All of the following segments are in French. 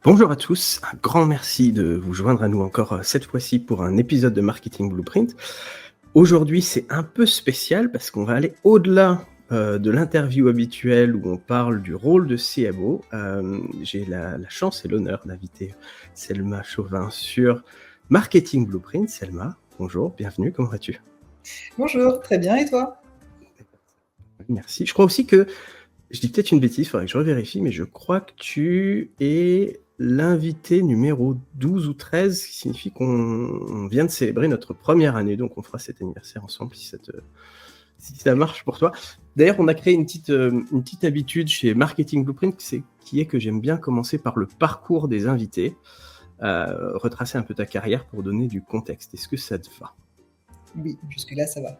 Bonjour à tous, un grand merci de vous joindre à nous encore cette fois-ci pour un épisode de Marketing Blueprint. Aujourd'hui, c'est un peu spécial parce qu'on va aller au-delà de l'interview habituelle où on parle du rôle de CMO. J'ai la chance et l'honneur d'inviter Selma Chauvin sur Marketing Blueprint. Selma, bonjour, bienvenue, comment vas-tu? Bonjour, très bien et toi? Merci. Je crois aussi que je dis peut-être une bêtise, il faudrait que je revérifie, mais je crois que tu es l'invité numéro 12 ou 13, ce qui signifie qu'on vient de célébrer notre première année, donc on fera cet anniversaire ensemble si ça marche pour toi. D'ailleurs, on a créé une petite habitude chez Marketing Blueprint, qui est que j'aime bien commencer par le parcours des invités, retracer un peu ta carrière pour donner du contexte. Est-ce que ça te va? Oui, jusque-là, ça va.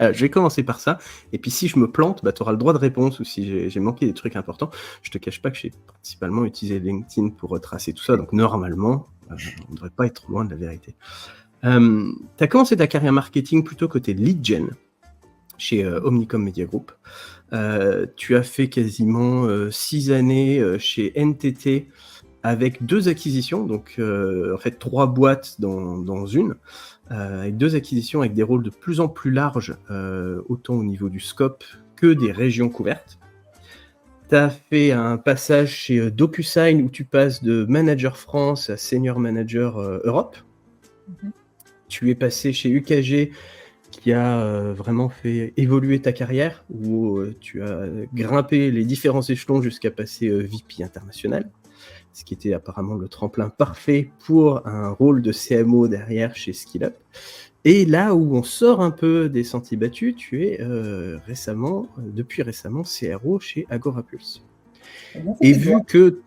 Je vais commencer par ça, et puis si je me plante, tu auras le droit de réponse, ou si j'ai manqué des trucs importants. Je te cache pas que j'ai principalement utilisé LinkedIn pour retracer tout ça, donc normalement, on ne devrait pas être trop loin de la vérité. Tu as commencé ta carrière marketing plutôt côté lead gen, chez Omnicom Media Group. Tu as fait quasiment 6 années chez NTT, avec 2 acquisitions, donc en fait 3 boîtes dans une, avec 2 acquisitions avec des rôles de plus en plus larges, autant au niveau du scope que des régions couvertes. Tu as fait un passage chez DocuSign où tu passes de manager France à senior manager Europe. Mhm. Tu es passé chez UKG qui a vraiment fait évoluer ta carrière, où tu as grimpé les différents échelons jusqu'à passer VP international, ce qui était apparemment le tremplin parfait pour un rôle de CMO derrière chez SkillUp. Et là où on sort un peu des sentiers battus, tu es depuis récemment CRO chez Agorapulse. T'as bien fait Et tes devoirs. vu que...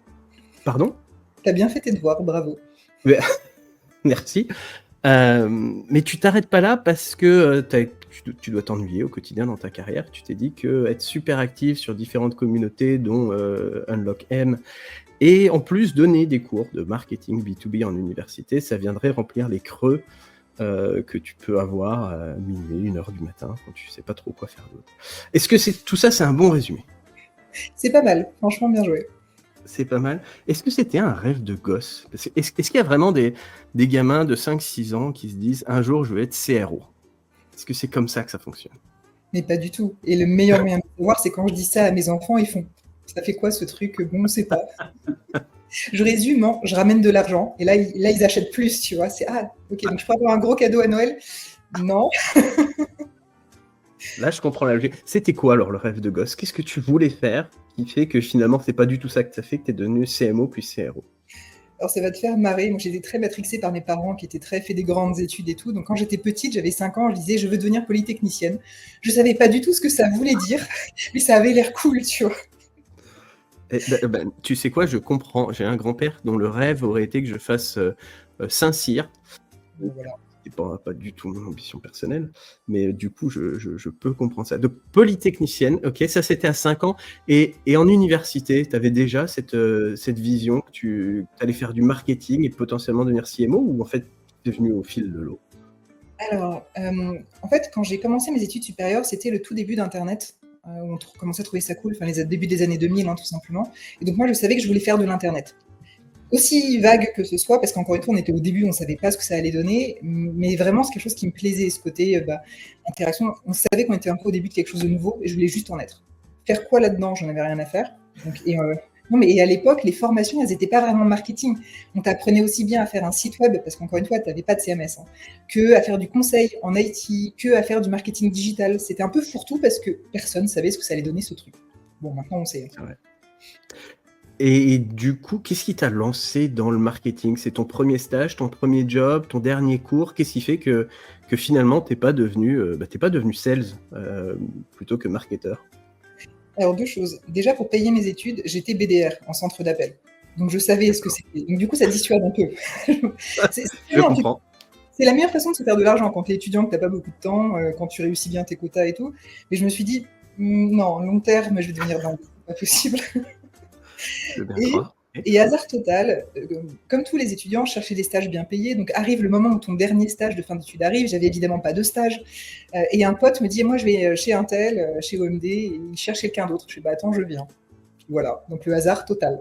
Pardon? T'as bien fait tes devoirs, bravo. Merci. Mais tu t'arrêtes pas là parce que tu dois t'ennuyer au quotidien dans ta carrière. Tu t'es dit que être super actif sur différentes communautés, dont Unlock M, et en plus donner des cours de marketing B2B en université, ça viendrait remplir les creux que tu peux avoir à minuit, 1h du matin, quand tu sais pas trop quoi faire d'autre. Est-ce que tout ça, c'est un bon résumé? C'est pas mal, franchement bien joué. C'est pas mal. Est-ce que c'était un rêve de gosse? Est-ce qu'il y a vraiment des gamins de 5-6 ans qui se disent « un jour, je vais être CRO ». Est-ce que c'est comme ça que ça fonctionne? Mais pas du tout. Et le meilleur moyen de savoir, c'est quand je dis ça à mes enfants, ils font « ça fait quoi ce truc? Bon, on sait pas. » Je résume, hein, je ramène de l'argent, et là, ils achètent plus, tu vois. C'est « ah, ok, donc je peux avoir un gros cadeau à Noël ?» Non. Là, je comprends la logique. C'était quoi alors le rêve de gosse? Qu'est-ce que tu voulais faire qui fait que finalement, c'est pas du tout ça que tu as fait, que tu es devenu CMO puis CRO? Alors ça va te faire marrer, moi j'étais très matrixée par mes parents qui étaient très fait des grandes études et tout, donc quand j'étais petite, j'avais 5 ans, je disais je veux devenir polytechnicienne. Je savais pas du tout ce que ça voulait dire, mais ça avait l'air cool, tu vois. Tu sais quoi, je comprends. J'ai un grand-père dont le rêve aurait été que je fasse Saint-Cyr. Donc, voilà. C'est pas du tout mon ambition personnelle, mais du coup, je peux comprendre ça. Donc, polytechnicienne, ok, ça c'était à 5 ans. Et en université, tu avais déjà cette vision que tu allais faire du marketing et potentiellement devenir CMO, ou en fait, c'est venu au fil de l'eau? Alors, en fait, quand j'ai commencé mes études supérieures, c'était le tout début d'internet, où on commençait à trouver ça cool, enfin les débuts des années 2000, hein, tout simplement. Et donc moi, je savais que je voulais faire de l'internet. Aussi vague que ce soit, parce qu'encore une fois, on était au début, on savait pas ce que ça allait donner, mais vraiment, c'est quelque chose qui me plaisait, ce côté, interaction. On savait qu'on était un peu au début de quelque chose de nouveau et je voulais juste en être. Faire quoi là-dedans? J'en avais rien à faire. Donc non, mais et à l'époque, les formations, elles étaient pas vraiment marketing. On t'apprenait aussi bien à faire un site web, parce qu'encore une fois, tu avais pas de CMS, hein, qu'à faire du conseil en IT, qu'à faire du marketing digital. C'était un peu fourre-tout parce que personne savait ce que ça allait donner, ce truc. Bon, maintenant, on sait. C'est vrai. Et du coup, qu'est-ce qui t'a lancé dans le marketing? C'est ton premier stage, ton premier job, ton dernier cours? Qu'est-ce qui fait que finalement, t'es pas devenu sales plutôt que marketeur? Alors, 2 choses. Déjà, pour payer mes études, j'étais BDR en centre d'appel. Donc, je savais ce que D'accord. c'était. Donc, du coup, ça dissuade un peu. C'est Je vraiment un truc. comprends. C'est la meilleure façon de se faire de l'argent quand tu es étudiant, que tu pas beaucoup de temps, quand tu réussis bien tes quotas et tout. Mais je me suis dit: Non, long terme, je vais devenir dingue, c'est pas possible. Je veux bien Et, croire. Ok. et hasard total, comme tous les étudiants, je cherchais des stages bien payés. Donc arrive le moment où ton dernier stage de fin d'études arrive. J'avais évidemment pas de stage. Et un pote me dit, moi je vais chez Intel, chez OMD, et il cherche quelqu'un d'autre. Je dis, bah attends, je viens. Voilà, donc le hasard total.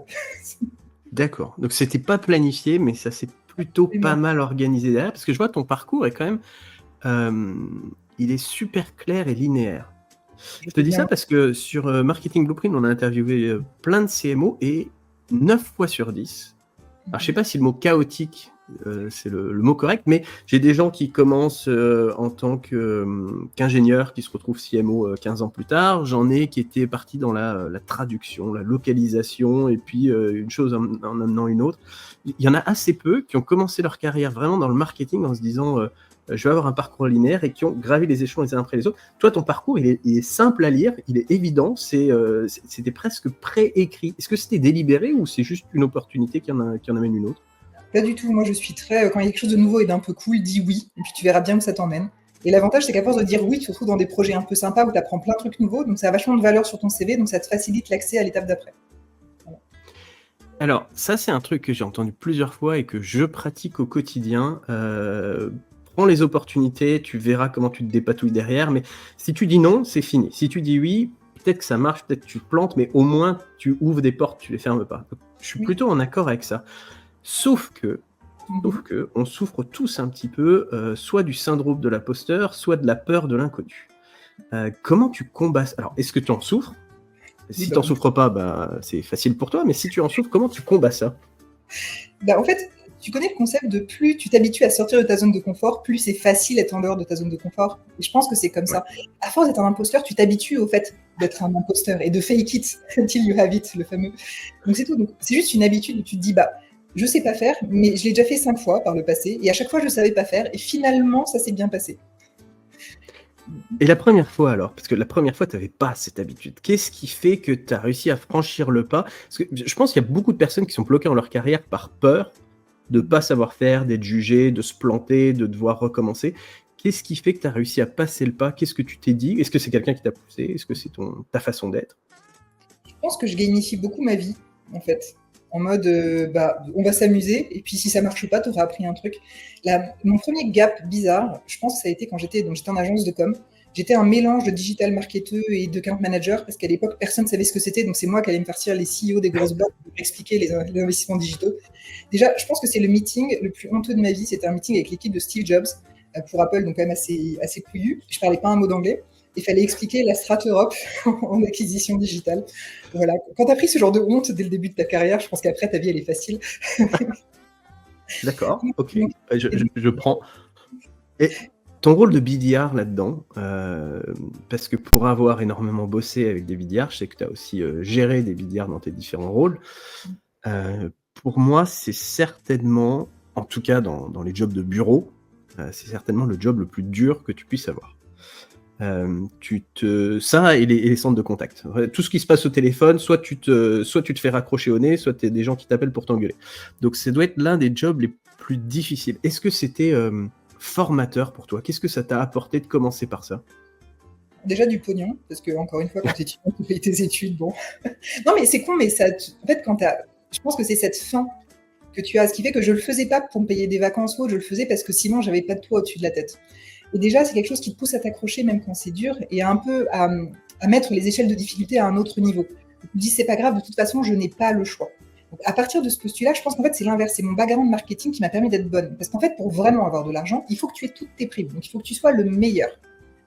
D'accord. Donc c'était pas planifié, mais ça s'est plutôt pas Absolument. mal organisé derrière, parce que je vois ton parcours est quand même, il est super clair et linéaire. Je Je te sais dis bien. ça parce que sur Marketing Blueprint, on a interviewé plein de CMO et 9 fois sur 10. Alors, je sais pas si le mot chaotique, c'est le mot correct, mais j'ai des gens qui commencent en tant qu'ingénieurs qui se retrouvent CMO 15 ans plus tard. J'en ai qui étaient partis dans la traduction, la localisation, et puis une chose en amenant une autre. Il y en a assez peu qui ont commencé leur carrière vraiment dans le marketing en se disant je vais avoir un parcours linéaire, et qui ont gravi les échelons les uns après les autres. Toi, ton parcours, il est simple à lire, il est évident, c'était presque préécrit. Est-ce que c'était délibéré ou c'est juste une opportunité qui en amène une autre? Pas du tout. Moi, je suis très. Quand il y a quelque chose de nouveau et d'un peu cool, dis oui, et puis tu verras bien où ça t'emmène. Et l'avantage, c'est qu'à force de dire oui, tu te retrouves dans des projets un peu sympas où tu apprends plein de trucs nouveaux, donc ça a vachement de valeur sur ton CV, donc ça te facilite l'accès à l'étape d'après. Voilà. Alors, ça, c'est un truc que j'ai entendu plusieurs fois et que je pratique au quotidien. Prends les opportunités, tu verras comment tu te dépatouilles derrière. Mais si tu dis non, c'est fini. Si tu dis oui, peut-être que ça marche, peut-être que tu te plantes, mais au moins, tu ouvres des portes, tu les fermes pas. Donc, je suis Oui. plutôt en accord avec ça. Sauf que on souffre tous un petit peu, soit du syndrome de l'imposteur, soit de la peur de l'inconnu. Comment tu combats ça? Alors, est-ce que tu en souffres? Oui, Si bah tu n'en oui. souffres pas, bah, c'est facile pour toi, mais si tu en souffres, comment tu combats ça? Bah, en fait, tu connais le concept de plus tu t'habitues à sortir de ta zone de confort, plus c'est facile d'être en dehors de ta zone de confort. Et je pense que c'est comme Ouais. ça. À force d'être un imposteur, tu t'habitues au fait d'être un imposteur et de fake it until you have it, le fameux. Donc c'est tout. Donc c'est juste une habitude où tu te dis, bah, je sais pas faire, mais je l'ai déjà fait 5 fois par le passé, et à chaque fois je savais pas faire, et finalement ça s'est bien passé. Et la première fois alors? Parce que la première fois, tu n'avais pas cette habitude. Qu'est-ce qui fait que tu as réussi à franchir le pas? Parce que je pense qu'il y a beaucoup de personnes qui sont bloquées dans leur carrière par peur de ne pas savoir faire, d'être jugé, de se planter, de devoir recommencer. Qu'est-ce qui fait que tu as réussi à passer le pas? Qu'est-ce que tu t'es dit? Est-ce que c'est quelqu'un qui t'a poussé? Est-ce que c'est ta façon d'être? Je pense que je gamifie beaucoup ma vie, en fait. En mode, bah, on va s'amuser, et puis si ça marche pas, tu auras appris un truc. Mon premier gap bizarre, je pense que ça a été quand j'étais en agence de com. J'étais un mélange de digital marketeur et de account manager, parce qu'à l'époque, personne ne savait ce que c'était, donc c'est moi qui allais me faire tirer les CEO des grosses boîtes pour expliquer les investissements digitaux. Déjà, je pense que c'est le meeting le plus honteux de ma vie. C'était un meeting avec l'équipe de Steve Jobs, pour Apple, donc quand même assez couillu. Je parlais pas un mot d'anglais. Il fallait expliquer la Strat Europe en acquisition digitale. Voilà. Quand tu as pris ce genre de honte dès le début de ta carrière, je pense qu'après, ta vie, elle est facile. D'accord, ok. Donc, Je prends. Et ton rôle de BDR là-dedans, parce que pour avoir énormément bossé avec des BDR, je sais que tu as aussi géré des BDR dans tes différents rôles. Pour moi, c'est certainement, en tout cas dans les jobs de bureau, c'est certainement le job le plus dur que tu puisses avoir. Ça et les centres de contact. Tout ce qui se passe au téléphone, soit tu te fais raccrocher au nez, soit tu as des gens qui t'appellent pour t'engueuler. Donc ça doit être l'un des jobs les plus difficiles. Est-ce que c'était formateur pour toi? Qu'est-ce que ça t'a apporté de commencer par ça? déjà du pognon, parce que encore une fois, quand tu étudiant, tu payes tes études, bon. Non, mais c'est con, mais en fait, je pense que c'est cette faim que tu as, ce qui fait que je le faisais pas pour me payer des vacances ou autre, je le faisais parce que sinon, j'avais pas de toit au-dessus de la tête. Et déjà, c'est quelque chose qui te pousse à t'accrocher même quand c'est dur, et un peu à mettre les échelles de difficulté à un autre niveau. Tu te dis, c'est pas grave, de toute façon, je n'ai pas le choix. Donc, à partir de ce postulat, je pense qu'en fait, c'est l'inverse. C'est mon background marketing qui m'a permis d'être bonne. Parce qu'en fait, pour vraiment avoir de l'argent, il faut que tu aies toutes tes primes. Donc, il faut que tu sois le meilleur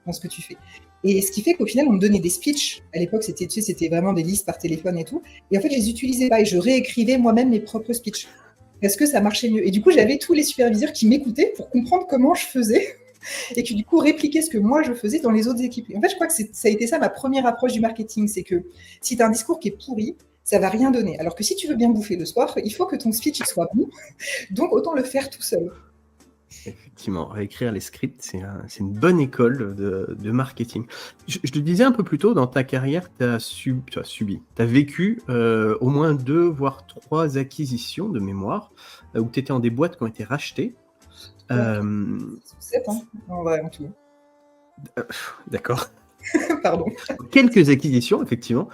dans ce que tu fais. Et ce qui fait qu'au final, on me donnait des speeches. À l'époque, c'était vraiment des listes par téléphone et tout. Et en fait, je les utilisais pas et je réécrivais moi-même mes propres speeches. Parce que ça marchait mieux. Et du coup, j'avais tous les superviseurs qui m'écoutaient pour comprendre comment je faisais et qui, du coup, répliquaient ce que moi, je faisais dans les autres équipes. Et en fait, je crois que ça a été ça ma première approche du marketing. C'est que si tu as un discours qui est pourri, ça va rien donner. Alors que si tu veux bien bouffer le soir, il faut que ton speech il soit bon. Donc, autant le faire tout seul. Effectivement, réécrire les scripts, c'est une bonne école de marketing. Je te disais un peu plus tôt, dans ta carrière, tu as vécu au moins 2, voire 3 acquisitions de mémoire, où tu étais en des boîtes qui ont été rachetées. Ouais, 7, hein, en vrai, en tout. D'accord. Pardon. Quelques acquisitions, effectivement.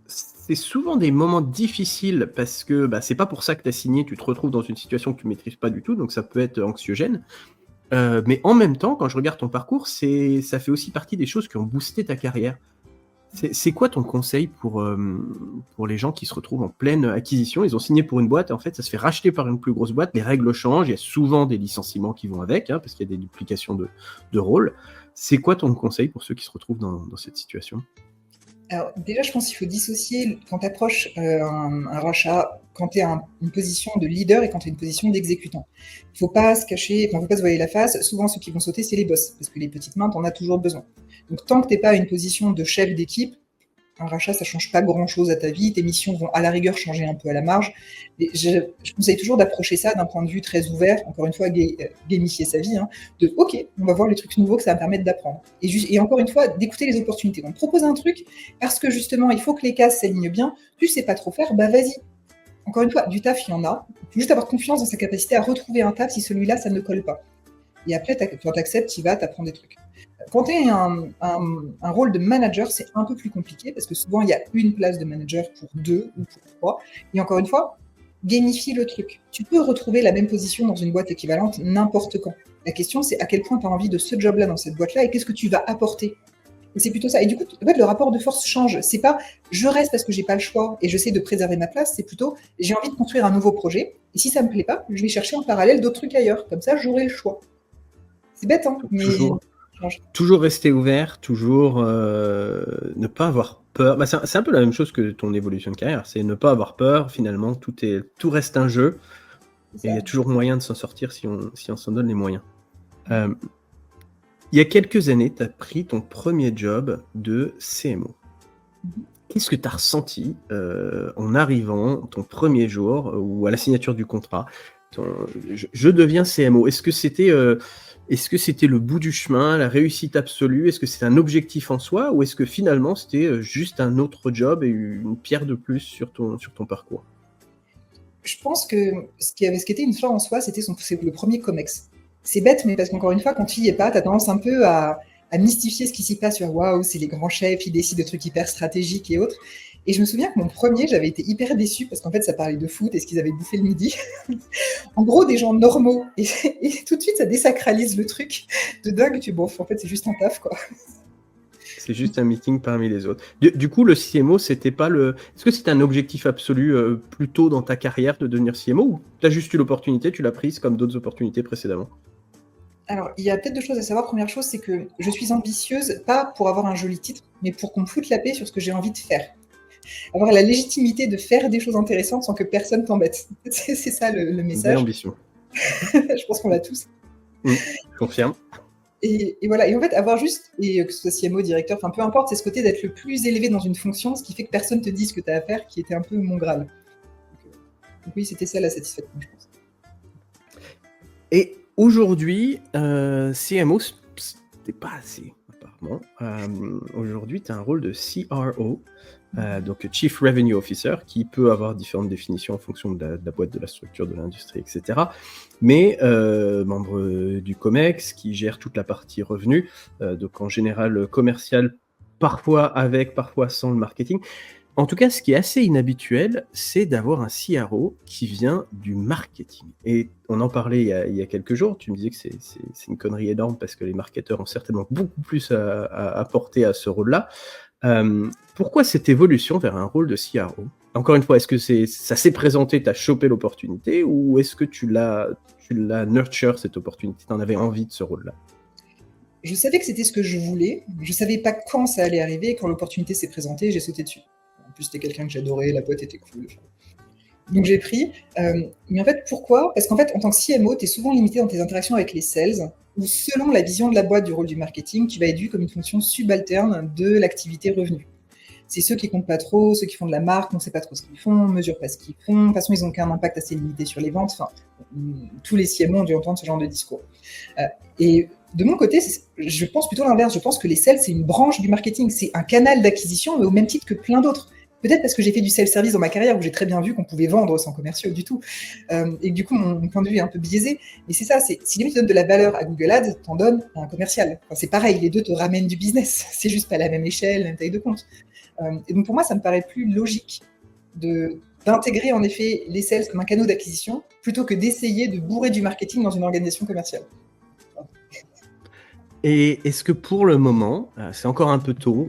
C'est souvent des moments difficiles parce que c'est pas pour ça que tu as signé, tu te retrouves dans une situation que tu maîtrises pas du tout, donc ça peut être anxiogène. Mais en même temps, quand je regarde ton parcours, ça fait aussi partie des choses qui ont boosté ta carrière. C'est quoi ton conseil pour les gens qui se retrouvent en pleine acquisition? Ils ont signé pour une boîte et en fait, ça se fait racheter par une plus grosse boîte, les règles changent, il y a souvent des licenciements qui vont avec, hein, parce qu'il y a des duplications de rôles. C'est quoi ton conseil pour ceux qui se retrouvent dans cette situation? Alors déjà, je pense qu'il faut dissocier quand tu approches, un rachat, quand tu es une position de leader et quand tu es une position d'exécutant. Il faut pas se cacher, enfin, faut pas se voiler la face. Souvent, ceux qui vont sauter, c'est les boss, parce que les petites mains, tu en as toujours besoin. Donc tant que tu es pas à une position de chef d'équipe, un rachat, ça change pas grand-chose à ta vie. Tes missions vont à la rigueur changer un peu à la marge. Et je conseille toujours d'approcher ça d'un point de vue très ouvert, encore une fois, gamifier sa vie, hein, de OK, on va voir les trucs nouveaux que ça va me permettre d'apprendre. Et encore une fois, d'écouter les opportunités. On te propose un truc parce que justement, il faut que les cases s'alignent bien. Tu sais pas trop faire, bah vas-y. Encore une fois, du taf, il y en a. Il faut juste avoir confiance dans sa capacité à retrouver un taf si celui-là, ça ne colle pas. Et après, quand tu acceptes, tu y vas, tu apprends des trucs. Quand tu es un rôle de manager, c'est un peu plus compliqué parce que souvent, il y a une place de manager pour 2 ou pour 3. Et encore une fois, gamifie le truc. Tu peux retrouver la même position dans une boîte équivalente n'importe quand. La question, c'est à quel point tu as envie de ce job-là dans cette boîte-là et qu'est-ce que tu vas apporter. Et c'est plutôt ça. Et du coup, en fait, le rapport de force change. C'est pas je reste parce que j'ai pas le choix et j'essaie de préserver ma place. C'est plutôt j'ai envie de construire un nouveau projet. Et si ça me plaît pas, je vais chercher en parallèle d'autres trucs ailleurs. Comme ça, j'aurai le choix. C'est bête, hein, mais Toujours rester ouvert, toujours ne pas avoir peur. Bah, c'est un peu la même chose que ton évolution de carrière, c'est ne pas avoir peur. Finalement, tout reste un jeu et il y a toujours moyen de s'en sortir si on s'en donne les moyens. Il y a quelques années, tu as pris ton premier job de CMO. Qu'est-ce que tu as ressenti en arrivant ton premier jour ou à la signature du contrat? Je deviens CMO. Est-ce que c'était le bout du chemin, la réussite absolue? Est-ce que c'est un objectif en soi ou est-ce que finalement c'était juste un autre job et une pierre de plus sur ton parcours? Je pense que ce qui était une fin en soi, c'est le premier COMEX. C'est bête, mais parce qu'encore une fois, quand tu y es pas, tu as tendance un peu à mystifier ce qui s'y passe. Waouh, c'est les grands chefs, ils décident de trucs hyper stratégiques et autres. Et je me souviens que mon premier, j'avais été hyper déçue parce qu'en fait, ça parlait de foot et ce qu'ils avaient bouffé le midi. En gros, des gens normaux. Et tout de suite, ça désacralise le truc de dingue. En fait, c'est juste un taf, quoi. C'est juste un meeting parmi les autres. Du coup, le CMO, c'était pas le. Est-ce que c'était un objectif absolu plus tôt dans ta carrière de devenir CMO ou tu as juste eu l'opportunité, tu l'as prise comme d'autres opportunités précédemment? Alors, il y a peut-être deux choses à savoir. Première chose, c'est que je suis ambitieuse, pas pour avoir un joli titre, mais pour qu'on me foute la paix sur ce que j'ai envie de faire. Avoir la légitimité de faire des choses intéressantes sans que personne t'embête. C'est ça le message. Belle ambition. Je pense qu'on l'a tous. Je confirme. Et voilà, et en fait, avoir juste, et que ce soit CMO, directeur, enfin peu importe, c'est ce côté d'être le plus élevé dans une fonction, ce qui fait que personne te dise ce que tu as à faire, qui était un peu mon Graal. Donc oui, c'était ça la satisfaction, je pense. Et aujourd'hui, CMO, c'était pas assez, apparemment. Aujourd'hui, tu as un rôle de CRO, donc Chief Revenue Officer, qui peut avoir différentes définitions en fonction de la boîte, de la structure, de l'industrie, etc. Mais membre du COMEX, qui gère toute la partie revenus, donc en général commercial, parfois avec, parfois sans le marketing. En tout cas, ce qui est assez inhabituel, c'est d'avoir un CRO qui vient du marketing. Et on en parlait il y a quelques jours, tu me disais que c'est une connerie énorme parce que les marketeurs ont certainement beaucoup plus à apporter à ce rôle-là. Pourquoi cette évolution vers un rôle de CRO? Encore une fois, est-ce que ça s'est présenté, tu as chopé l'opportunité, ou est-ce que tu l'as nurture, cette opportunité, tu en avais envie de ce rôle-là? Je savais que c'était ce que je voulais, je savais pas quand ça allait arriver, quand l'opportunité s'est présentée, j'ai sauté dessus. En plus, c'était quelqu'un que j'adorais, la boîte était cool. Donc j'ai pris. Mais en fait, pourquoi? Parce qu'en fait, en tant que CMO, tu es souvent limité dans tes interactions avec les sales, où selon la vision de la boîte du rôle du marketing, tu vas être vu comme une fonction subalterne de l'activité revenu. C'est ceux qui comptent pas trop, ceux qui font de la marque, on sait pas trop ce qu'ils font, mesurent pas ce qu'ils font, de toute façon, ils ont qu'un impact assez limité sur les ventes. Enfin, tous les CMO ont dû entendre ce genre de discours. Et de mon côté, je pense plutôt l'inverse. Je pense que les sales, c'est une branche du marketing, c'est un canal d'acquisition, mais au même titre que plein d'autres. Peut-être parce que j'ai fait du self-service dans ma carrière où j'ai très bien vu qu'on pouvait vendre sans commerciaux du tout. Et du coup, mon point de vue est un peu biaisé. Mais c'est ça, si tu donnes de la valeur à Google Ads, t'en donnes à un commercial. Enfin, c'est pareil, les deux te ramènent du business. C'est juste pas la même échelle, la même taille de compte. Et donc pour moi, ça me paraît plus logique d'intégrer en effet les sales comme un canal d'acquisition plutôt que d'essayer de bourrer du marketing dans une organisation commerciale. Et est-ce que pour le moment, c'est encore un peu tôt,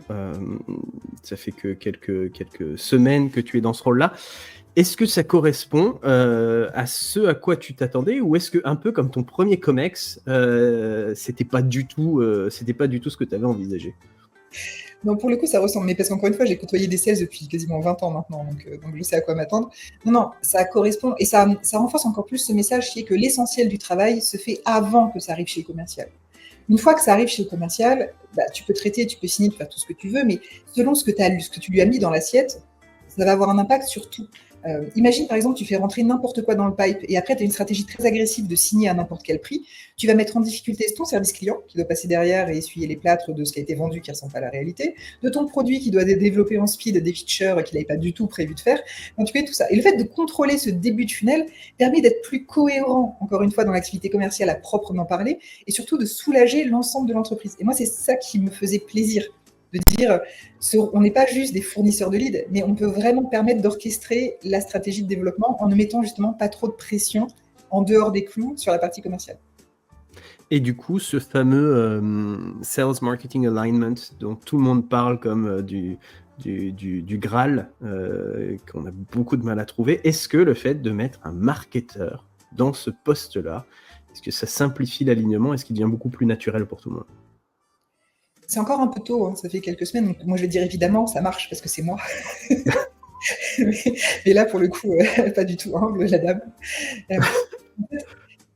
ça fait que quelques semaines que tu es dans ce rôle-là, est-ce que ça correspond à ce à quoi tu t'attendais, ou est-ce que, un peu comme ton premier Comex, c'était pas du tout ce que tu avais envisagé? Non, pour le coup, ça ressemble. Mais parce qu'encore une fois, j'ai côtoyé des sales depuis quasiment 20 ans maintenant, donc je sais à quoi m'attendre. Non, non, ça correspond et ça renforce encore plus ce message qui est que l'essentiel du travail se fait avant que ça arrive chez le commercial. Une fois que ça arrive chez le commercial, bah, tu peux traiter, tu peux signer, tu peux faire tout ce que tu veux, mais selon ce que tu lui as mis dans l'assiette, ça va avoir un impact sur tout. Imagine par exemple, tu fais rentrer n'importe quoi dans le pipe et après tu as une stratégie très agressive de signer à n'importe quel prix. Tu vas mettre en difficulté ton service client qui doit passer derrière et essuyer les plâtres de ce qui a été vendu qui ne ressemble pas à la réalité, de ton produit qui doit développer en speed des features qu'il n'avait pas du tout prévu de faire. Donc tu fais tout ça. Et le fait de contrôler ce début de funnel permet d'être plus cohérent, encore une fois, dans l'activité commerciale à proprement parler et surtout de soulager l'ensemble de l'entreprise. Et moi, c'est ça qui me faisait plaisir de dire, on n'est pas juste des fournisseurs de leads, mais on peut vraiment permettre d'orchestrer la stratégie de développement en ne mettant justement pas trop de pression en dehors des clous sur la partie commerciale. Et du coup, ce fameux Sales Marketing Alignment dont tout le monde parle comme du Graal, qu'on a beaucoup de mal à trouver, est-ce que le fait de mettre un marketeur dans ce poste-là, est-ce que ça simplifie l'alignement? Est-ce qu'il devient beaucoup plus naturel pour tout le monde? C'est encore un peu tôt, hein, ça fait quelques semaines, donc moi je vais dire évidemment, ça marche parce que c'est moi. mais là, pour le coup, pas du tout humble, la dame. En fait,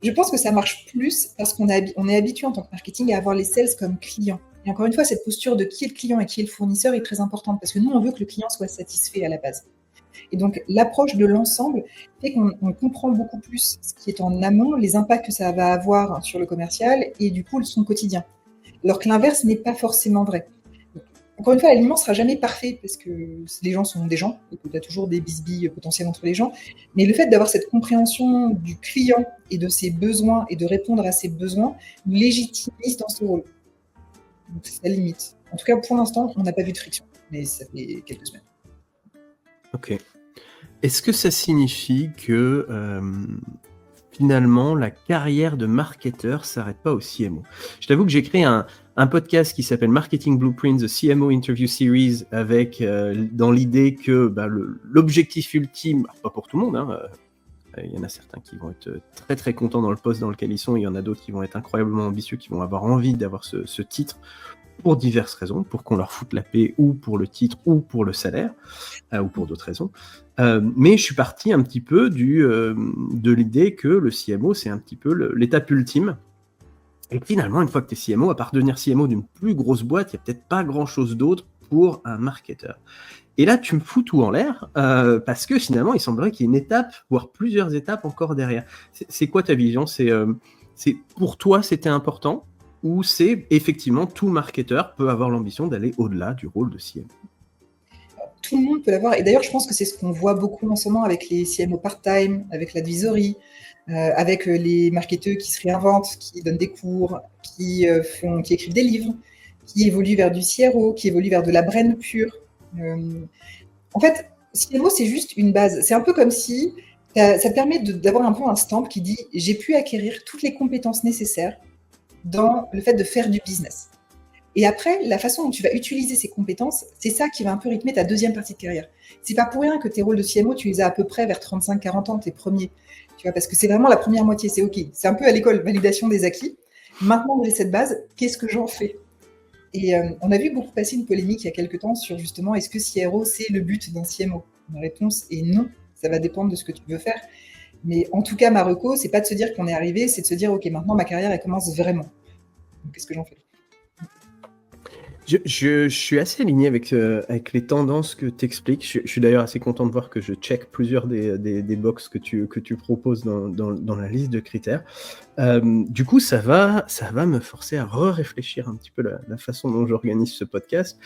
je pense que ça marche plus parce qu'on est habitué en tant que marketing à avoir les sales comme clients. Et encore une fois, cette posture de qui est le client et qui est le fournisseur est très importante parce que nous, on veut que le client soit satisfait à la base. Et donc, l'approche de l'ensemble fait qu'on comprend beaucoup plus ce qui est en amont, les impacts que ça va avoir sur le commercial et du coup, son quotidien. Alors que l'inverse n'est pas forcément vrai. Donc, encore une fois, l'alignement ne sera jamais parfait parce que les gens sont des gens et qu'il y a toujours des bisbilles potentielles entre les gens. Mais le fait d'avoir cette compréhension du client et de ses besoins et de répondre à ses besoins nous légitimise dans ce rôle. Donc, c'est la limite. En tout cas, pour l'instant, on n'a pas vu de friction, mais ça fait quelques semaines. Ok. Est-ce que ça signifie que finalement, la carrière de marketeur s'arrête pas au CMO? Je t'avoue que j'ai créé un podcast qui s'appelle Marketing Blueprints, The CMO Interview Series, avec dans l'idée que l'objectif ultime, pas pour tout le monde, hein, il y en a certains qui vont être très très contents dans le poste dans lequel ils sont, il y en a d'autres qui vont être incroyablement ambitieux, qui vont avoir envie d'avoir ce titre pour diverses raisons, pour qu'on leur foute la paix, ou pour le titre, ou pour le salaire, ou pour d'autres raisons. Mais je suis parti un petit peu de l'idée que le CMO, c'est un petit peu l'étape ultime. Et finalement, une fois que tu es CMO, à part devenir CMO d'une plus grosse boîte, il n'y a peut-être pas grand-chose d'autre pour un marketeur. Et là, tu me fous tout en l'air, parce que finalement, il semblerait qu'il y ait une étape, voire plusieurs étapes encore derrière. C'est quoi ta vision? C'est pour toi, c'était important, ou c'est effectivement tout marketeur peut avoir l'ambition d'aller au-delà du rôle de CMO? Tout le monde peut l'avoir. Et d'ailleurs, je pense que c'est ce qu'on voit beaucoup en ce moment avec les CMO part-time, avec l'advisory, avec les marketeurs qui se réinventent, qui donnent des cours, qui écrivent des livres, qui évoluent vers du CRO, qui évoluent vers de la brain pure. En fait, CMO, c'est juste une base. C'est un peu comme si ça te permet d'avoir un peu un stamp qui dit « j'ai pu acquérir toutes les compétences nécessaires dans le fait de faire du business ». Et après, la façon dont tu vas utiliser ces compétences, c'est ça qui va un peu rythmer ta deuxième partie de carrière. C'est pas pour rien que tes rôles de CMO, tu les as à peu près vers 35-40 ans, tes premiers. Tu vois, parce que c'est vraiment la première moitié, c'est OK. C'est un peu à l'école, validation des acquis. Maintenant que j'ai cette base, qu'est-ce que j'en fais? Et on a vu beaucoup passer une polémique il y a quelques temps sur justement, est-ce que CRO, c'est le but d'un CMO? La réponse est non. Ça va dépendre de ce que tu veux faire. Mais en tout cas, ma reco, c'est pas de se dire qu'on est arrivé, c'est de se dire, OK, maintenant ma carrière, elle commence vraiment. Donc, qu'est-ce que j'en fais? Je suis assez aligné avec les tendances que tu expliques. Je suis d'ailleurs assez content de voir que je check plusieurs des box que tu proposes dans la liste de critères. Du coup, ça va me forcer à réfléchir un petit peu la façon dont j'organise ce podcast.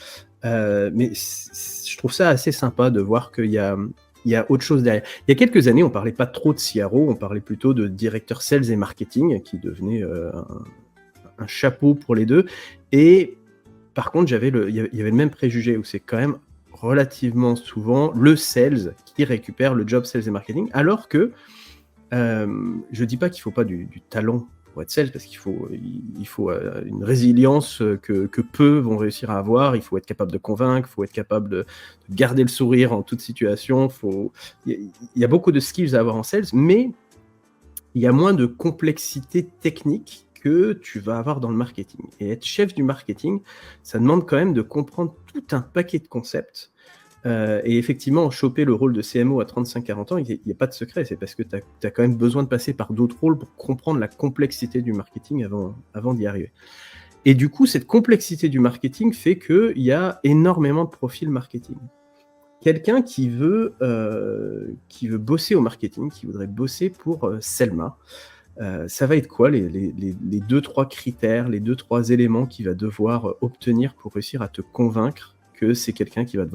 Mais je trouve ça assez sympa de voir qu'il y a autre chose derrière. Il y a quelques années, on parlait pas trop de CRO, on parlait plutôt de directeur sales et marketing, qui devenait un chapeau pour les deux. Et par contre, il y avait le même préjugé où c'est quand même relativement souvent le sales qui récupère le job sales et marketing, alors que je dis pas qu'il faut pas du talent pour être sales, parce il faut une résilience que peu vont réussir à avoir. Il faut être capable de convaincre, il faut être capable de garder le sourire en toute situation. Il y a beaucoup de skills à avoir en sales, mais il y a moins de complexité technique que tu vas avoir dans le marketing. Et être chef du marketing, ça demande quand même de comprendre tout un paquet de concepts. Et effectivement, choper le rôle de CMO à 35-40 ans, il n'y a pas de secret. C'est parce que tu as quand même besoin de passer par d'autres rôles pour comprendre la complexité du marketing avant d'y arriver. Et du coup, cette complexité du marketing fait qu'il y a énormément de profils marketing. Quelqu'un qui veut bosser au marketing, qui voudrait bosser pour Selma, ça va être quoi les 2-3 critères, les 2-3 éléments qu'il va devoir obtenir pour réussir à te convaincre que c'est quelqu'un qui va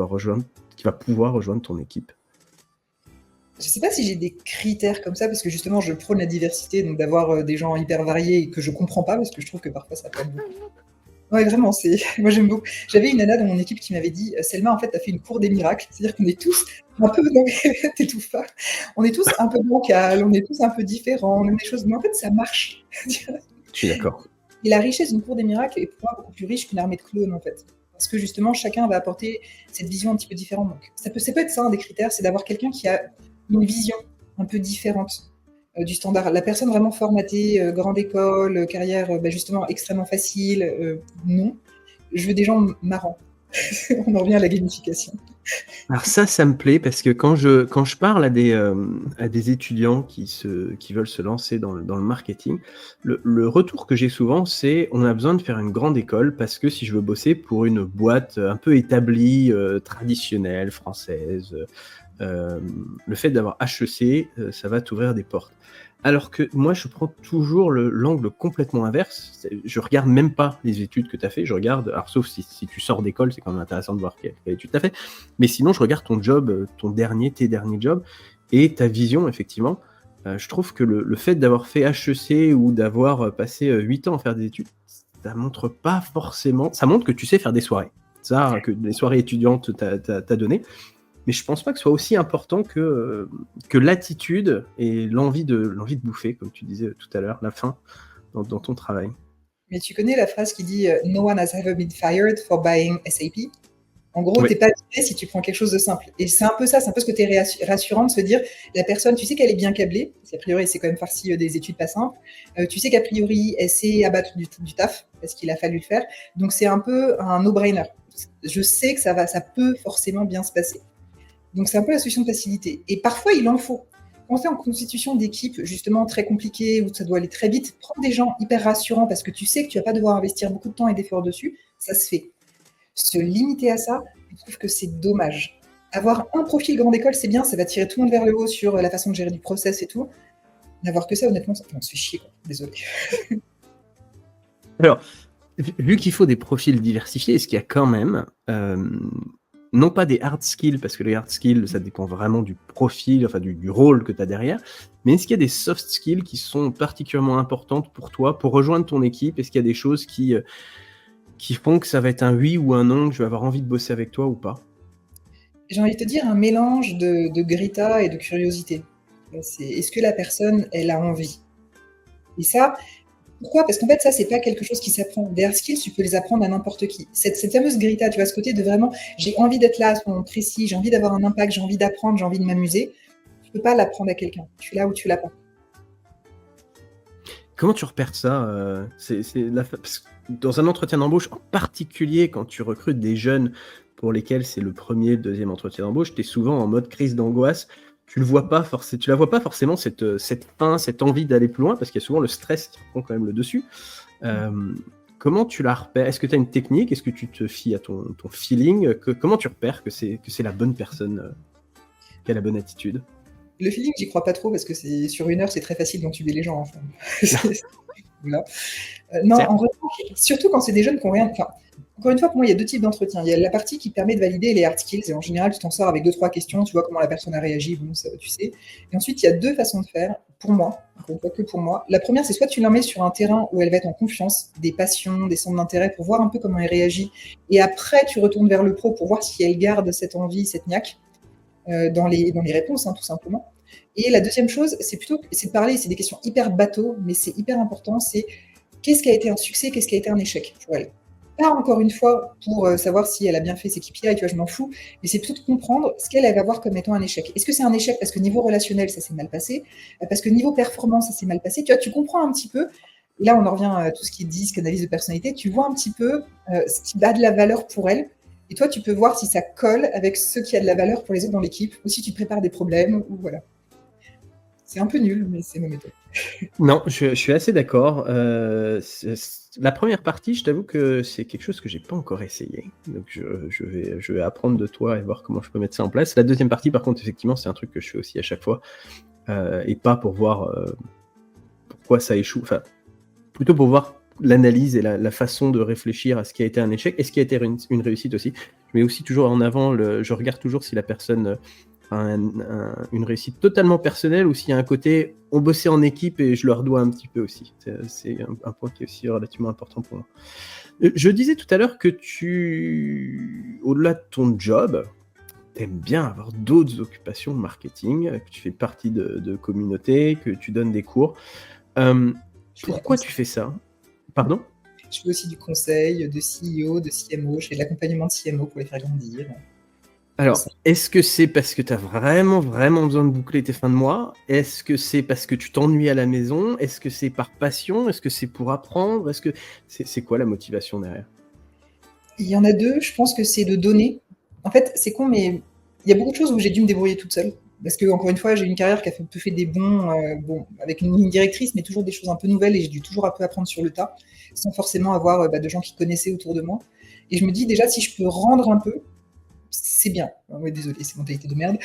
pouvoir rejoindre ton équipe? Je sais pas si j'ai des critères comme ça, parce que justement, je prône la diversité, donc d'avoir des gens hyper variés et que je comprends pas, parce que je trouve que parfois ça peut être beaucoup. Ouais, vraiment, moi j'aime beaucoup. J'avais une nana dans mon équipe qui m'avait dit, Selma, en fait, t'as fait une cour des miracles. C'est-à-dire qu'on est tous un peu, non, t'étouffes pas. On est tous un peu bancals, on est tous un peu différents, on aime des choses, mais en fait, ça marche. Je suis d'accord. Et la richesse d'une cour des miracles est pour moi beaucoup plus riche qu'une armée de clones, en fait. Parce que justement, chacun va apporter cette vision un petit peu différente. Donc, ça peut être ça, un des critères, c'est d'avoir quelqu'un qui a une vision un peu différente du standard. La personne vraiment formatée, grande école, carrière justement extrêmement facile, non. Je veux des gens marrants. On en revient à la gamification. Alors ça me plaît, parce que quand je parle à des étudiants qui veulent se lancer dans le marketing, le retour que j'ai souvent, c'est: on a besoin de faire une grande école, parce que si je veux bosser pour une boîte un peu établie, traditionnelle, française, le fait d'avoir HEC, ça va t'ouvrir des portes. Alors que moi, je prends toujours l'angle complètement inverse. Je regarde même pas les études que tu as fait. Je regarde, alors sauf si tu sors d'école, c'est quand même intéressant de voir quelle étude tu as fait. Mais sinon, je regarde ton job, tes derniers jobs, et ta vision, effectivement. Je trouve que le fait d'avoir fait HEC ou d'avoir passé 8 ans à faire des études, ça montre pas forcément. Ça montre que tu sais faire des soirées. Ça, que les soirées étudiantes t'as donné. Mais je pense pas que ce soit aussi important que l'attitude et l'envie de bouffer, comme tu disais tout à l'heure, la faim dans ton travail. Mais tu connais la phrase qui dit No one has ever been fired for buying SAP. En gros, Oui. t'es pas viré si tu prends quelque chose de simple. Et c'est un peu ça, c'est un peu ce côté rassurant de se dire, la personne, tu sais qu'elle est bien câblée, parce qu'a priori, c'est quand même farci des études pas simples. Tu sais qu'a priori, elle sait abattre du taf, parce qu'il a fallu le faire. Donc c'est un peu un no-brainer. Je sais que ça peut forcément bien se passer. Donc c'est un peu la solution de facilité. Et parfois, il en faut. Quand tu es en constitution d'équipe, justement, très compliquée, où ça doit aller très vite, prends des gens hyper rassurants, parce que tu sais que tu vas pas devoir investir beaucoup de temps et d'efforts dessus, ça se fait. Se limiter à ça, je trouve que c'est dommage. Avoir un profil grande école, c'est bien, ça va tirer tout le monde vers le haut sur la façon de gérer du process et tout. N'avoir que ça, honnêtement, on se fait chier, quoi. Désolé. Alors, vu qu'il faut des profils diversifiés, est-ce qu'il y a quand même, non pas des hard skills, parce que les hard skills, ça dépend vraiment du profil, enfin du rôle que tu as derrière, mais est-ce qu'il y a des soft skills qui sont particulièrement importantes pour toi, pour rejoindre ton équipe? Est-ce qu'il y a des choses qui font que ça va être un oui ou un non, que je vais avoir envie de bosser avec toi ou pas? J'ai envie de te dire un mélange de grinta et de curiosité. Est-ce que la personne, elle a envie? Et ça, pourquoi? Parce qu'en fait, ça, c'est pas quelque chose qui s'apprend. Des hard skills, tu peux les apprendre à n'importe qui. Cette fameuse grinta, tu vois, ce côté de vraiment, j'ai envie d'être là à ce moment précis, j'ai envie d'avoir un impact, j'ai envie d'apprendre, j'ai envie de m'amuser. Tu peux pas l'apprendre à quelqu'un. Tu l'as ou tu l'as pas. Comment tu repères ça? Parce que dans un entretien d'embauche, en particulier quand tu recrutes des jeunes pour lesquels c'est le premier, le deuxième entretien d'embauche, tu es souvent en mode crise d'angoisse. Tu la vois pas forcément, cette faim, cette envie d'aller plus loin, parce qu'il y a souvent le stress qui prend quand même le dessus. Comment tu la repères? Est-ce que tu as une technique? Est-ce que tu te fies à ton feeling? Comment tu repères que c'est la bonne personne, qui a la bonne attitude? Le feeling, j'y crois pas trop, parce que sur 1 heure, c'est très facile d'entuber les gens. Enfin. Voilà. Non, en revanche, surtout quand c'est des jeunes qui n'ont rien. Enfin, encore une fois, pour moi, il y a 2 types d'entretiens. Il y a la partie qui permet de valider les hard skills, et en général, tu t'en sors avec 2-3 questions, tu vois comment la personne a réagi, bon, ça, tu sais. Et ensuite, il y a 2 façons de faire, pour moi, encore une fois que pour moi. La première, c'est soit tu la mets sur un terrain où elle va être en confiance, des passions, des centres d'intérêt, pour voir un peu comment elle réagit, et après, tu retournes vers le pro pour voir si elle garde cette envie, cette niaque, dans les réponses, hein, tout simplement. Et la deuxième chose, c'est de parler, c'est des questions hyper bateaux, mais c'est hyper important, c'est qu'est-ce qui a été un succès, qu'est-ce qui a été un échec pour elle? Pas encore une fois pour savoir si elle a bien fait ses KPI, tu vois, je m'en fous, mais c'est plutôt de comprendre ce qu'elle va voir comme étant un échec. Est-ce que c'est un échec parce que niveau relationnel, ça s'est mal passé, parce que niveau performance, ça s'est mal passé? Tu vois, tu comprends un petit peu. Et là, on en revient à tout ce qui est disque, analyse de personnalité. Tu vois un petit peu ce qui a de la valeur pour elle. Et toi, tu peux voir si ça colle avec ce qui a de la valeur pour les autres dans l'équipe, ou si tu prépares des problèmes, ou voilà. C'est un peu nul, mais c'est ma méthode. Non, je suis assez d'accord. La première partie, je t'avoue que c'est quelque chose que j'ai pas encore essayé. Donc je vais apprendre de toi et voir comment je peux mettre ça en place. La deuxième partie, par contre, effectivement, c'est un truc que je fais aussi à chaque fois. Et pas pour voir pourquoi ça échoue. Enfin, plutôt pour voir l'analyse et la façon de réfléchir à ce qui a été un échec et ce qui a été une réussite aussi. Je mets aussi toujours en avant, je regarde toujours si la personne a une réussite totalement personnelle ou s'il y a un côté on bossait en équipe et je leur dois un petit peu aussi. C'est un point qui est aussi relativement important pour moi. Je disais tout à l'heure que au-delà de ton job, t'aimes bien avoir d'autres occupations de marketing, que tu fais partie de communautés, que tu donnes des cours. Pourquoi tu fais ça? Pardon? Je fais aussi du conseil de CEO, de CMO, je fais de l'accompagnement de CMO pour les faire grandir. Alors, est-ce que c'est parce que tu as vraiment, vraiment besoin de boucler tes fins de mois? Est-ce que c'est parce que tu t'ennuies à la maison? Est-ce que c'est par passion? Est-ce que c'est pour apprendre? Est-ce que c'est quoi la motivation derrière? Il y en a deux, je pense que c'est de donner. En fait, c'est con, mais il y a beaucoup de choses où j'ai dû me débrouiller toute seule. Parce que, encore une fois, j'ai une carrière qui a fait des bons, avec une ligne directrice, mais toujours des choses un peu nouvelles et j'ai dû toujours un peu apprendre sur le tas, sans forcément avoir de gens qui connaissaient autour de moi. Et je me dis déjà, si je peux rendre un peu, c'est bien. Oui, désolé, c'est mentalité de merde.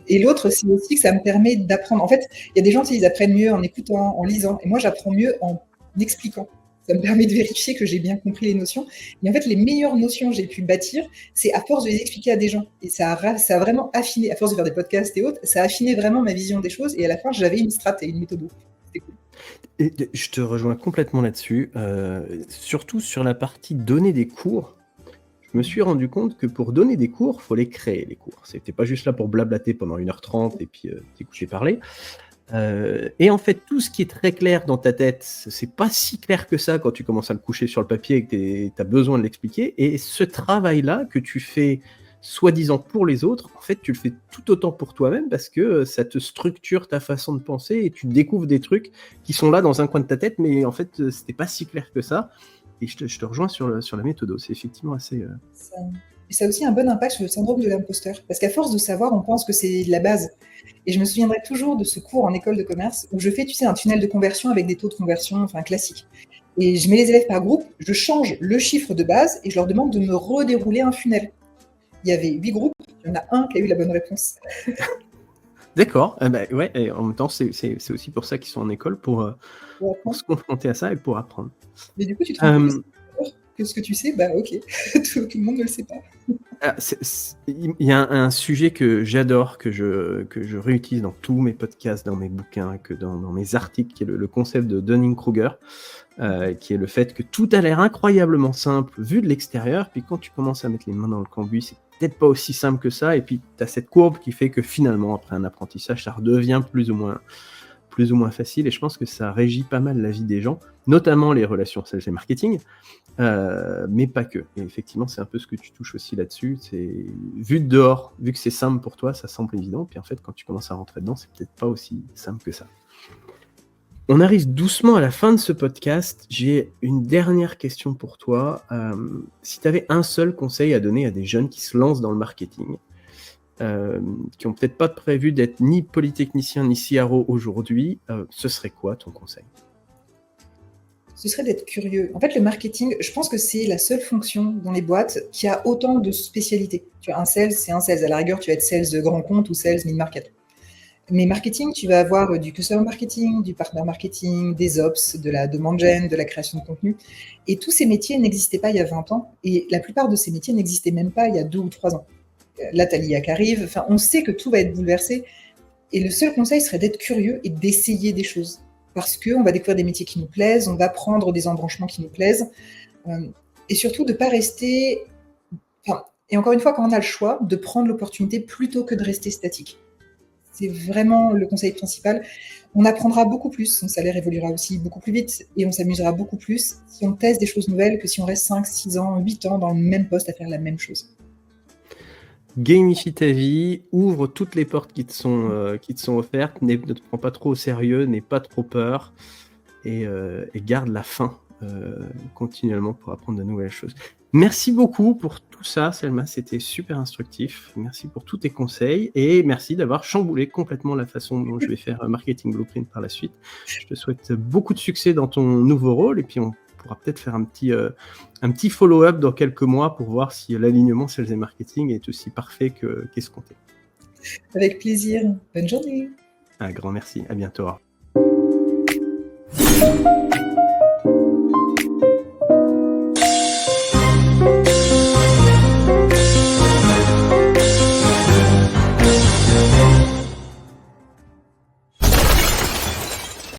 Et l'autre, c'est aussi que ça me permet d'apprendre. En fait, il y a des gens qui ils apprennent mieux en écoutant, en lisant, et moi, j'apprends mieux en expliquant. Ça me permet de vérifier que j'ai bien compris les notions. Et en fait, les meilleures notions que j'ai pu bâtir, c'est à force de les expliquer à des gens. Et ça a vraiment affiné, à force de faire des podcasts et autres, ça a affiné vraiment ma vision des choses. Et à la fin, j'avais une strat et une méthode. C'était cool. Et je te rejoins complètement là-dessus, surtout sur la partie donner des cours. Je me suis rendu compte que pour donner des cours, il faut les créer, les cours. C'était pas juste là pour blablater pendant 1h30 et puis t'écouter parler. Et en fait, tout ce qui est très clair dans ta tête, c'est pas si clair que ça quand tu commences à le coucher sur le papier et que tu as besoin de l'expliquer. Et ce travail-là que tu fais soi-disant pour les autres, en fait, tu le fais tout autant pour toi-même parce que ça te structure ta façon de penser et tu découvres des trucs qui sont là dans un coin de ta tête, mais en fait, c'était pas si clair que ça. Et je te rejoins sur la méthode. C'est effectivement assez... Ça a aussi un bon impact sur le syndrome de l'imposteur. Parce qu'à force de savoir, on pense que c'est la base. Et je me souviendrai toujours de ce cours en école de commerce où je fais, tu sais, un tunnel de conversion avec des taux de conversion, classiques. Et je mets les élèves par groupe, je change le chiffre de base et je leur demande de me redérouler un funnel. Il y avait 8 groupes, il y en a un qui a eu la bonne réponse. D'accord. Ouais, et en même temps, c'est aussi pour ça qu'ils sont en école, pour se confronter à ça et pour apprendre. Mais du coup, tu te rends compte que ce que tu sais, ok, tout le monde ne le sait pas. Il y a un sujet que j'adore, que je réutilise dans tous mes podcasts, dans mes bouquins, que dans mes articles, qui est le concept de Dunning-Kruger, qui est le fait que tout a l'air incroyablement simple vu de l'extérieur, puis quand tu commences à mettre les mains dans le cambouis, c'est peut-être pas aussi simple que ça, et puis tu as cette courbe qui fait que finalement, après un apprentissage, ça redevient plus ou moins facile, et je pense que ça régit pas mal la vie des gens, notamment les relations sales et marketing, mais pas que. Et effectivement, c'est un peu ce que tu touches aussi là-dessus. C'est vu de dehors, vu que c'est simple pour toi, ça semble évident, puis en fait, quand tu commences à rentrer dedans, c'est peut-être pas aussi simple que ça. On arrive doucement à la fin de ce podcast. J'ai une dernière question pour toi. Si tu avais un seul conseil à donner à des jeunes qui se lancent dans le marketing, qui n'ont peut-être pas prévu d'être ni polytechnicien ni CRO aujourd'hui, ce serait quoi ton conseil ? Ce serait d'être curieux. En fait, le marketing, je pense que c'est la seule fonction dans les boîtes qui a autant de spécialités. Tu as un sales, c'est un sales. À la rigueur, tu vas être sales de grand compte ou sales mid-market. Mais marketing, tu vas avoir du customer marketing, du partner marketing, des ops, de la demande gen, de la création de contenu. Et tous ces métiers n'existaient pas il y a 20 ans. Et la plupart de ces métiers n'existaient même pas il y a 2 ou 3 ans. Là, t'as l'IA qui arrive. On sait que tout va être bouleversé. Et le seul conseil serait d'être curieux et d'essayer des choses. Parce qu'on va découvrir des métiers qui nous plaisent, on va prendre des embranchements qui nous plaisent. Et surtout, de ne pas rester... et encore une fois, quand on a le choix, de prendre l'opportunité plutôt que de rester statique. c'est vraiment le conseil principal. On apprendra beaucoup plus, son salaire évoluera aussi beaucoup plus vite et on s'amusera beaucoup plus si on teste des choses nouvelles que si on reste 5, 6 ans, 8 ans dans le même poste à faire la même chose. Gamifie ta vie, ouvre toutes les portes qui te sont offertes, ne te prends pas trop au sérieux, n'aie pas trop peur et garde la faim continuellement pour apprendre de nouvelles choses. Merci beaucoup pour tout ça, Selma, c'était super instructif. Merci pour tous tes conseils et merci d'avoir chamboulé complètement la façon dont je vais faire Marketing Blueprint par la suite. Je te souhaite beaucoup de succès dans ton nouveau rôle et puis on pourra peut-être faire un petit follow-up dans quelques mois pour voir si l'alignement sales et marketing est aussi parfait qu'escompté. Avec plaisir. Bonne journée. Un grand merci. À bientôt.